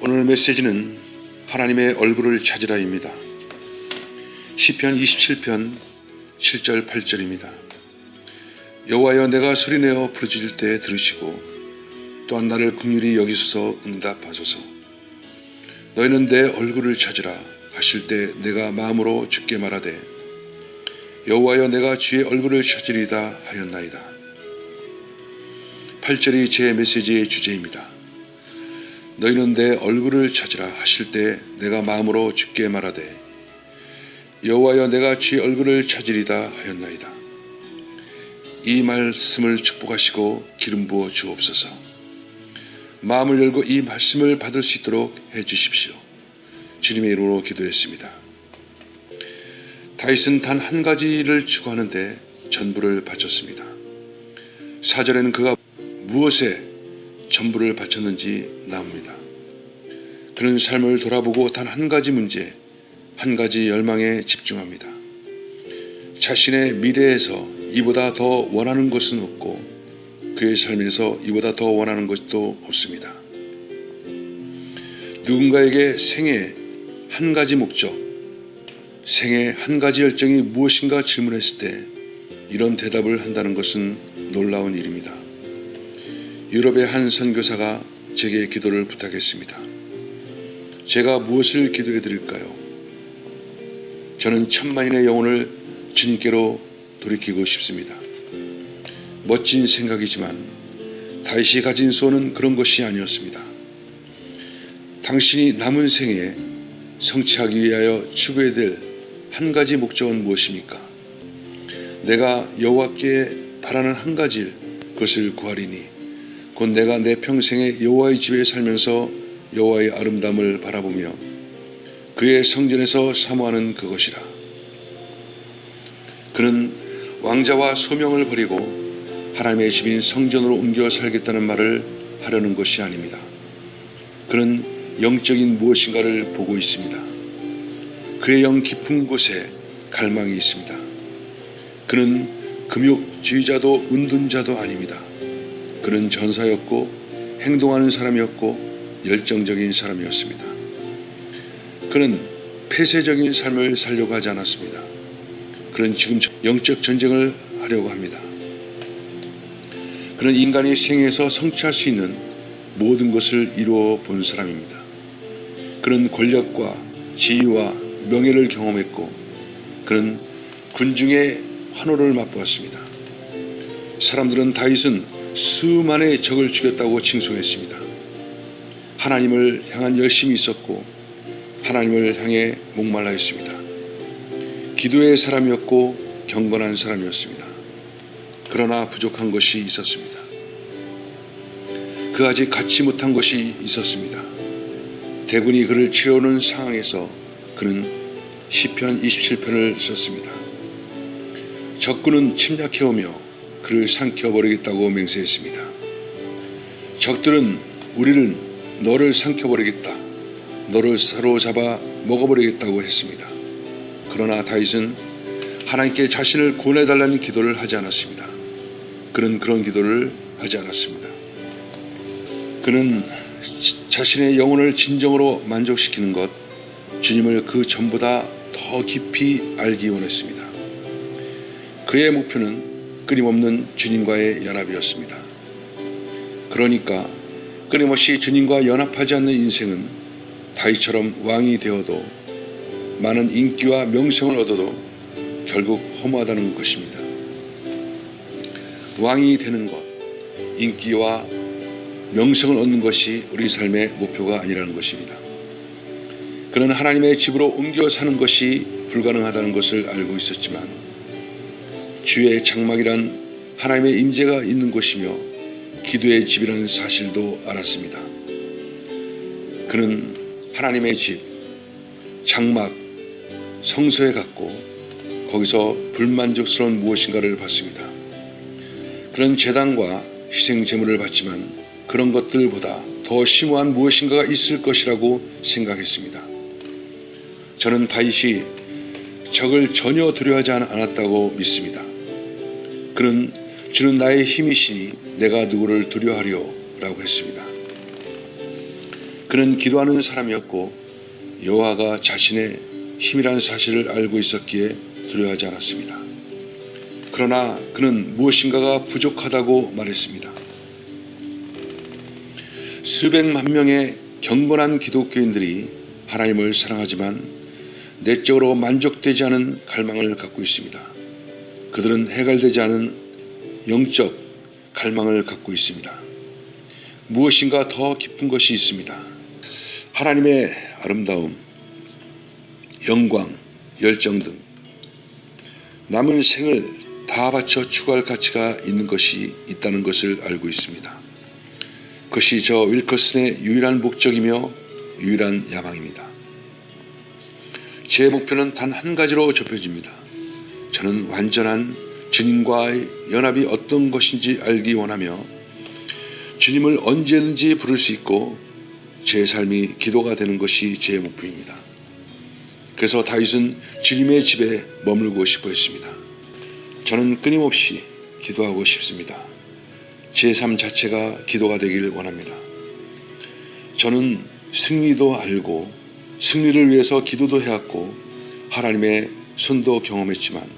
오늘 메시지는 하나님의 얼굴을 찾으라입니다. 시편 27편 7절 8절입니다. 여호와여, 내가 소리내어 부르짖을 때 들으시고 또한 나를 긍휼히 여기소서 응답하소서. 너희는 내 얼굴을 찾으라 하실 때 내가 마음으로 주께 말하되 여호와여, 내가 주의 얼굴을 찾으리다 하였나이다. 8절이 제 메시지의 주제입니다. 너희는 내 얼굴을 찾으라 하실 때 내가 마음으로 주께 말하되 여호와여, 내가 주의 얼굴을 찾으리다 하였나이다. 이 말씀을 축복하시고 기름 부어 주옵소서. 마음을 열고 이 말씀을 받을 수 있도록 해주십시오. 주님의 이름으로 기도했습니다. 다윗은 단 한 가지를 추구하는데 전부를 바쳤습니다. 4절에는 그가 무엇에 전부를 바쳤는지 나옵니다. 그는 삶을 돌아보고 단 한 가지 문제, 한 가지 열망에 집중합니다. 자신의 미래에서 이보다 더 원하는 것은 없고 그의 삶에서 이보다 더 원하는 것도 없습니다. 누군가에게 생애 한 가지 목적, 생애 한 가지 열정이 무엇인가 질문했을 때 이런 대답을 한다는 것은 놀라운 일입니다. 유럽의 한 선교사가 제게 기도를 부탁했습니다. 제가 무엇을 기도해 드릴까요? 저는 천만인의 영혼을 주님께로 돌이키고 싶습니다. 멋진 생각이지만 다윗이 가진 소원은 그런 것이 아니었습니다. 당신이 남은 생에 성취하기 위하여 추구해야 될 한 가지 목적은 무엇입니까? 내가 여호와께 바라는 한 가지 일, 그것을 구하리니 곧 내가 내 평생에 여호와의 집에 살면서 여호와의 아름다움을 바라보며 그의 성전에서 사모하는 그것이라. 그는 왕자와 소명을 버리고 하나님의 집인 성전으로 옮겨 살겠다는 말을 하려는 것이 아닙니다. 그는 영적인 무엇인가를 보고 있습니다. 그의 영 깊은 곳에 갈망이 있습니다. 그는 금욕주의자도 은둔자도 아닙니다. 그는 전사였고 행동하는 사람이었고 열정적인 사람이었습니다. 그는 폐쇄적인 삶을 살려고 하지 않았습니다. 그는 지금 영적 전쟁을 하려고 합니다. 그는 인간이 생에서 성취할 수 있는 모든 것을 이루어 본 사람입니다. 그는 권력과 지위와 명예를 경험했고 그는 군중의 환호를 맛보았습니다. 사람들은 다윗은 수만의 적을 죽였다고 칭송했습니다. 하나님을 향한 열심이 있었고 하나님을 향해 목말라했습니다. 기도의 사람이었고 경건한 사람이었습니다. 그러나 부족한 것이 있었습니다. 그 아직 갖지 못한 것이 있었습니다. 대군이 그를 치러오는 상황에서 그는 시편 27편을 썼습니다. 적군은 침략해오며 그를 삼켜버리겠다고 맹세했습니다. 적들은 우리를 너를 삼켜버리겠다, 너를 사로잡아 먹어버리겠다고 했습니다. 그러나 다윗은 하나님께 자신을 구원해달라는 기도를 하지 않았습니다. 그는 그런 기도를 하지 않았습니다. 그는 자신의 영혼을 진정으로 만족시키는 것, 주님을 그 전보다 더 깊이 알기 원했습니다. 그의 목표는 끊임없는 주님과의 연합이었습니다. 그러니까 끊임없이 주님과 연합하지 않는 인생은 다윗처럼 왕이 되어도 많은 인기와 명성을 얻어도 결국 허무하다는 것입니다. 왕이 되는 것, 인기와 명성을 얻는 것이 우리 삶의 목표가 아니라는 것입니다. 그는 하나님의 집으로 옮겨 사는 것이 불가능하다는 것을 알고 있었지만 주의 장막이란 하나님의 임재가 있는 곳이며 기도의 집이라는 사실도 알았습니다. 그는 하나님의 집, 장막, 성소에 갔고 거기서 불만족스러운 무엇인가를 봤습니다. 그런 제단과 희생 제물을 받지만 그런 것들보다 더 심오한 무엇인가가 있을 것이라고 생각했습니다. 저는 다윗이 적을 전혀 두려워하지 않았다고 믿습니다. 그는 주는 나의 힘이시니 내가 누구를 두려워하리요 라고 했습니다. 그는 기도하는 사람이었고 여호와가 자신의 힘이란 사실을 알고 있었기에 두려워하지 않았습니다. 그러나 그는 무엇인가가 부족하다고 말했습니다. 수백만 명의 경건한 기독교인들이 하나님을 사랑하지만 내적으로 만족되지 않은 갈망을 갖고 있습니다. 그들은 해결되지 않은 영적 갈망을 갖고 있습니다. 무엇인가 더 깊은 것이 있습니다. 하나님의 아름다움, 영광, 열정 등 남은 생을 다 바쳐 추구할 가치가 있는 것이 있다는 것을 알고 있습니다. 그것이 저 윌커슨의 유일한 목적이며 유일한 야망입니다. 제 목표는 단 한 가지로 좁혀집니다. 저는 완전한 주님과의 연합이 어떤 것인지 알기 원하며 주님을 언제든지 부를 수 있고 제 삶이 기도가 되는 것이 제 목표입니다. 그래서 다윗은 주님의 집에 머물고 싶어 했습니다. 저는 끊임없이 기도하고 싶습니다. 제 삶 자체가 기도가 되길 원합니다. 저는 승리도 알고 승리를 위해서 기도도 해왔고 하나님의 손도 경험했지만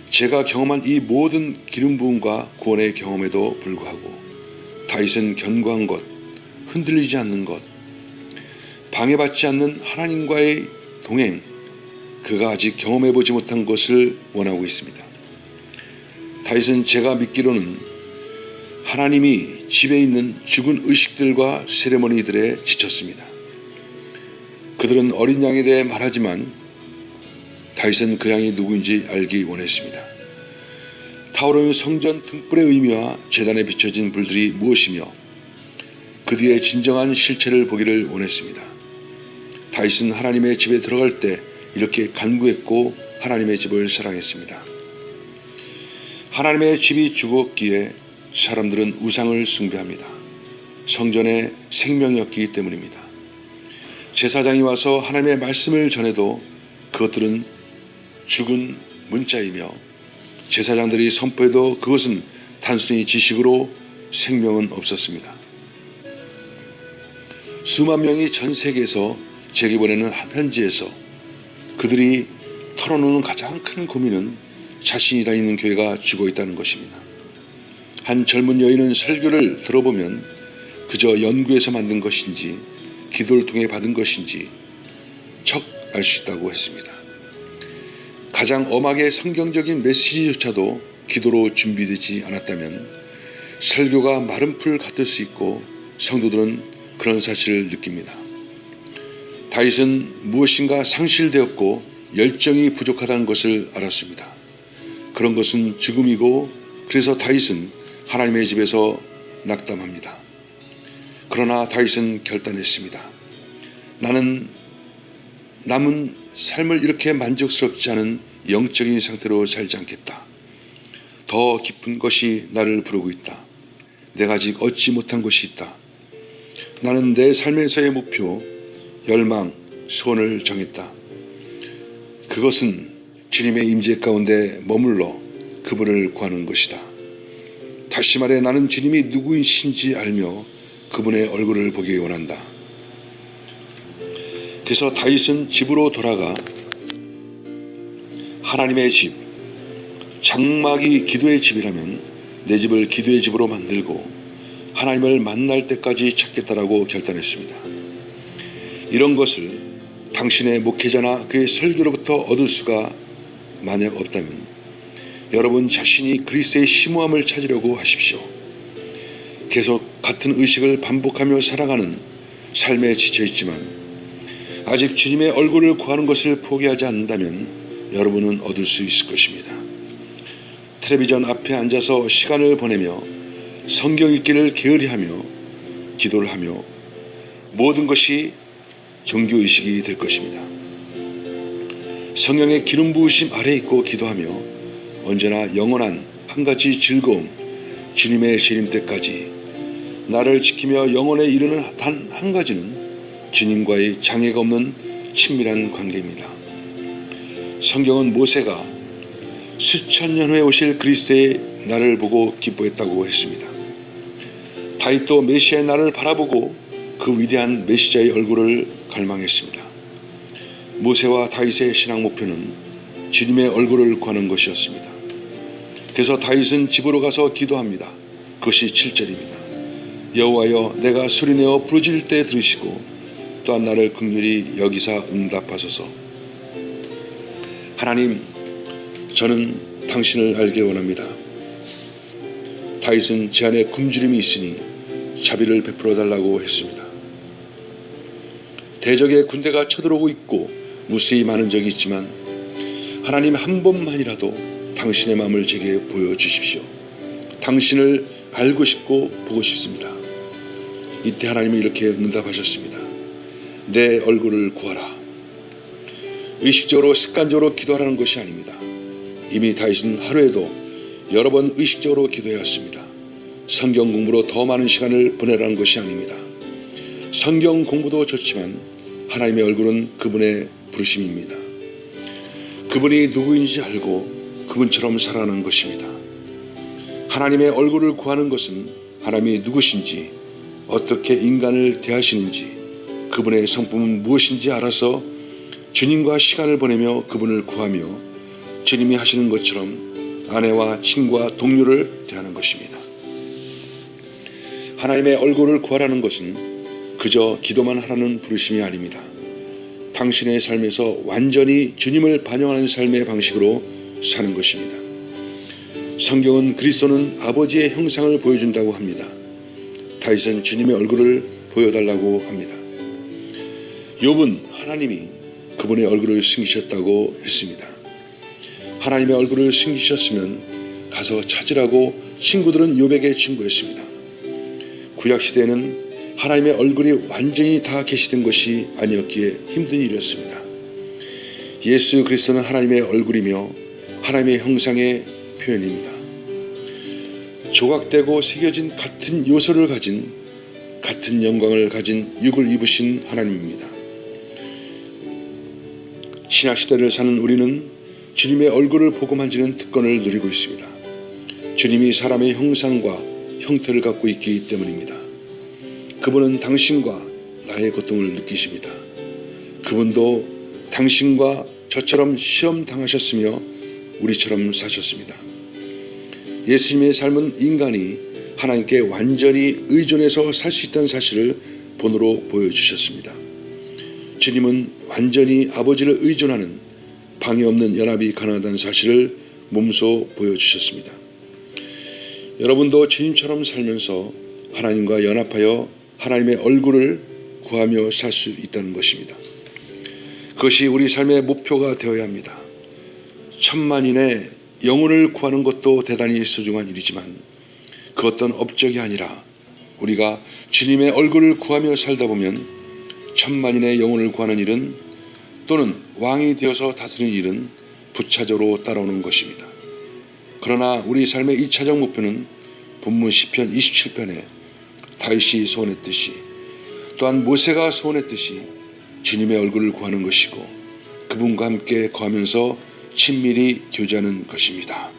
제가 경험한 이 모든 기름 부음과 구원의 경험에도 불구하고 다윗은 견고한 것, 흔들리지 않는 것, 방해받지 않는 하나님과의 동행, 그가 아직 경험해보지 못한 것을 원하고 있습니다. 다윗은 제가 믿기로는 하나님이 집에 있는 죽은 의식들과 세레머니들에 지쳤습니다. 그들은 어린 양에 대해 말하지만 다윗은 그 양이 누구인지 알기 원했습니다. 타오르는 성전 등불의 의미와 제단에 비춰진 불들이 무엇이며 그 뒤에 진정한 실체를 보기를 원했습니다. 다윗은 하나님의 집에 들어갈 때 이렇게 간구했고 하나님의 집을 사랑했습니다. 하나님의 집이 죽었기에 사람들은 우상을 숭배합니다. 성전의 생명이었기 때문입니다. 제사장이 와서 하나님의 말씀을 전해도 그것들은 죽은 문자이며 제사장들이 선포해도 그것은 단순히 지식으로 생명은 없었습니다. 수만 명이 전 세계에서 제게 보내는 편지에서 그들이 털어놓는 가장 큰 고민은 자신이 다니는 교회가 죽어 있다는 것입니다. 한 젊은 여인은 설교를 들어보면 그저 연구해서 만든 것인지 기도를 통해 받은 것인지 척 알 수 있다고 했습니다. 가장 엄하게 성경적인 메시지조차도 기도로 준비되지 않았다면 설교가 마른 풀 같을 수 있고 성도들은 그런 사실을 느낍니다. 다윗은 무엇인가 상실되었고 열정이 부족하다는 것을 알았습니다. 그런 것은 죽음이고 그래서 다윗은 하나님의 집에서 낙담합니다. 그러나 다윗은 결단했습니다. 나는 남은 삶을 이렇게 만족스럽지 않은 영적인 상태로 살지 않겠다. 더 깊은 것이 나를 부르고 있다. 내가 아직 얻지 못한 것이 있다. 나는 내 삶에서의 목표, 열망, 소원을 정했다. 그것은 주님의 임재 가운데 머물러 그분을 구하는 것이다. 다시 말해 나는 주님이 누구이신지 알며 그분의 얼굴을 보기 원한다. 그래서 다윗은 집으로 돌아가 하나님의 집, 장막이 기도의 집이라면 내 집을 기도의 집으로 만들고 하나님을 만날 때까지 찾겠다라고 결단했습니다. 이런 것을 당신의 목회자나 그의 설교로부터 얻을 수가 만약 없다면 여러분 자신이 그리스도의 심오함을 찾으려고 하십시오. 계속 같은 의식을 반복하며 살아가는 삶에 지쳐있지만 아직 주님의 얼굴을 구하는 것을 포기하지 않는다면 여러분은 얻을 수 있을 것입니다. 텔레비전 앞에 앉아서 시간을 보내며 성경 읽기를 게으리하며 기도를 하며 모든 것이 종교의식이 될 것입니다. 성령의 기름 부으심 아래 있고 기도하며 언제나 영원한 한 가지 즐거움, 주님의 재림 때까지 나를 지키며 영원에 이르는 단 한 가지는 주님과의 장애가 없는 친밀한 관계입니다. 성경은 모세가 수천 년 후에 오실 그리스도의 날을 보고 기뻐했다고 했습니다. 다윗도 메시아의 날을 바라보고 그 위대한 메시아의 얼굴을 갈망했습니다. 모세와 다윗의 신앙 목표는 주님의 얼굴을 구하는 것이었습니다. 그래서 다윗은 집으로 가서 기도합니다. 그것이 7절입니다. 여호와여, 내가 소리내어 부르짖을 때 들으시고 또한 나를 긍휼히 여기사 응답하소서. 하나님, 저는 당신을 알기 원합니다. 다윗은 제 안에 굶주림이 있으니 자비를 베풀어 달라고 했습니다. 대적의 군대가 쳐들어오고 있고 무수히 많은 적이 있지만 하나님, 한 번만이라도 당신의 마음을 제게 보여주십시오. 당신을 알고 싶고 보고 싶습니다. 이때 하나님이 이렇게 응답하셨습니다. 내 얼굴을 구하라. 의식적으로 습관적으로 기도하라는 것이 아닙니다. 이미 다윗은 하루에도 여러 번 의식적으로 기도해왔습니다. 성경 공부로 더 많은 시간을 보내라는 것이 아닙니다. 성경 공부도 좋지만 하나님의 얼굴은 그분의 부르심입니다. 그분이 누구인지 알고 그분처럼 살아가는 것입니다. 하나님의 얼굴을 구하는 것은 하나님이 누구신지, 어떻게 인간을 대하시는지, 그분의 성품은 무엇인지 알아서 주님과 시간을 보내며 그분을 구하며 주님이 하시는 것처럼 아내와 친구와 동료를 대하는 것입니다. 하나님의 얼굴을 구하라는 것은 그저 기도만 하라는 부르심이 아닙니다. 당신의 삶에서 완전히 주님을 반영하는 삶의 방식으로 사는 것입니다. 성경은 그리스도는 아버지의 형상을 보여준다고 합니다. 다윗은 주님의 얼굴을 보여달라고 합니다. 욥은 하나님이 그분의 얼굴을 숨기셨다고 했습니다. 하나님의 얼굴을 숨기셨으면 가서 찾으라고 친구들은 욥에게 충고했습니다. 구약시대에는 하나님의 얼굴이 완전히 다 계시된 것이 아니었기에 힘든 일이었습니다. 예수 그리스도는 하나님의 얼굴이며 하나님의 형상의 표현입니다. 조각되고 새겨진 같은 요소를 가진, 같은 영광을 가진 육을 입으신 하나님입니다. 신약시대를 사는 우리는 주님의 얼굴을 보고 만지는 특권을 누리고 있습니다. 주님이 사람의 형상과 형태를 갖고 있기 때문입니다. 그분은 당신과 나의 고통을 느끼십니다. 그분도 당신과 저처럼 시험 당하셨으며 우리처럼 사셨습니다. 예수님의 삶은 인간이 하나님께 완전히 의존해서 살 수 있다는 사실을 본으로 보여주셨습니다. 주님은 완전히 아버지를 의존하는 방해 없는 연합이 가능하다는 사실을 몸소 보여주셨습니다. 여러분도 주님처럼 살면서 하나님과 연합하여 하나님의 얼굴을 구하며 살 수 있다는 것입니다. 그것이 우리 삶의 목표가 되어야 합니다. 천만인의 영혼을 구하는 것도 대단히 소중한 일이지만 그 어떤 업적이 아니라 우리가 주님의 얼굴을 구하며 살다 보면 천만인의 영혼을 구하는 일은 또는 왕이 되어서 다스리는 일은 부차적으로 따라오는 것입니다. 그러나 우리 삶의 2차적 목표는 본문 시편 27편에 다윗이 소원했듯이 또한 모세가 소원했듯이 주님의 얼굴을 구하는 것이고 그분과 함께 거하면서 친밀히 교제하는 것입니다.